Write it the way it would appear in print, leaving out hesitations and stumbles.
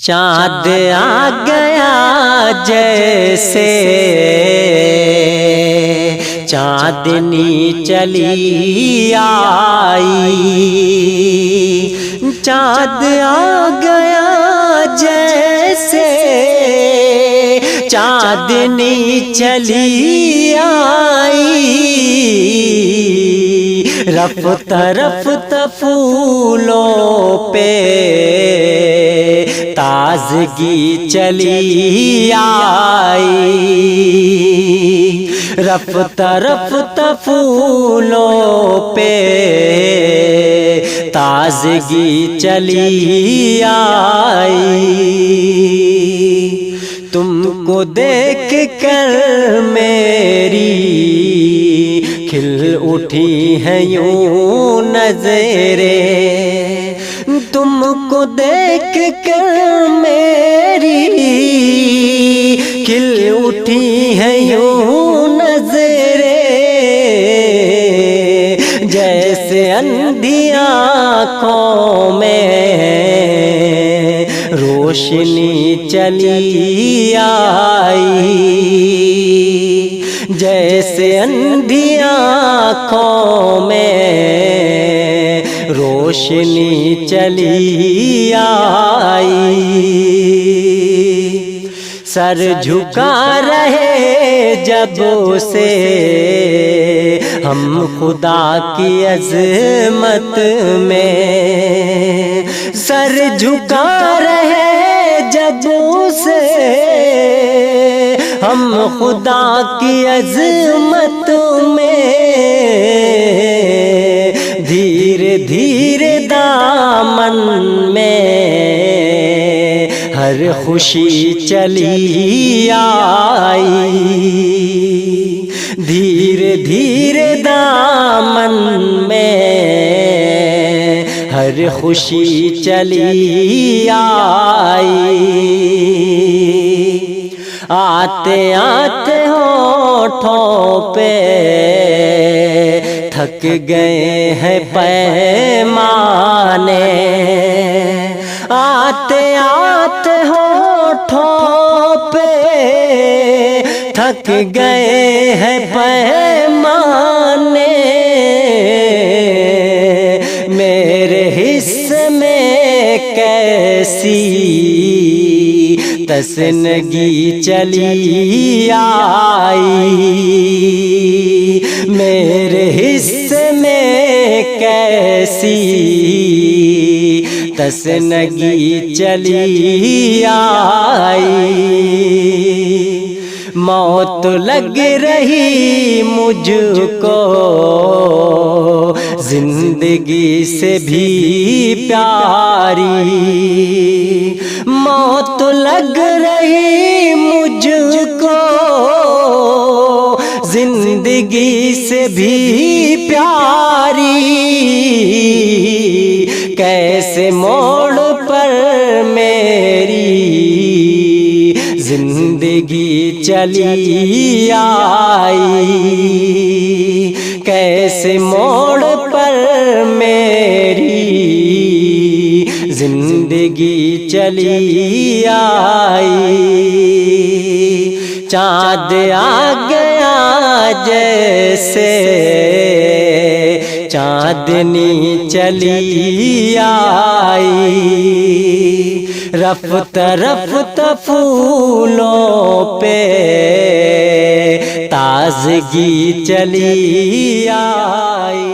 چاند آ گیا جیسے چاندنی چلی آئی، چاند آ گیا جیسے چاندنی چلی آئی، رفتہ رفتہ پھولوں پہ تازگی چلی آئی، رفتہ رفتہ پھولوں پہ تازگی چلی آئی، تم کو دیکھ کر میری کھل اٹھی ہیں یوں نظریں، تم کو دیکھ کر میری کھل اٹھی ہیں یوں نظریں، جیسے اندھی آنکھوں میں روشنی چلی آئی، جیسے اندھی آنکھوں میں روشنی چلی آئی، سر جھکا رہے جب سے ہم خدا کی عظمت میں، سر جھکا رہے جب سے ہم خدا کی عظمت میں، دھیرے دھیرے دامن میں ہر خوشی چلی آئی، دھیرے دھیرے دامن میں ہر خوشی چلی آئی، آتے آتے ہونٹوں پہ تھک گئے ہیں پیمانے، آتے آتے ہونٹوں پہ تھک گئے ہیں پیمانے، میرے حصے میں کیسی تسنگی چلی آئی، میرے حصے میں کیسی تسنگی چلی آئی، موت لگ رہی مجھ کو زندگی سے بھی پیاری، موت لگ رہی مجھ کو زندگی سے بھی پیاری، کیسے موڑ پر میری زندگی چلی آئی، کیسے موڑ پر میری زندگی چلی آئی، چاند آ گیا جیسے چاندنی چلی آئی، رفتہ رفتہ پھولوں پہ تازگی چلی آئی۔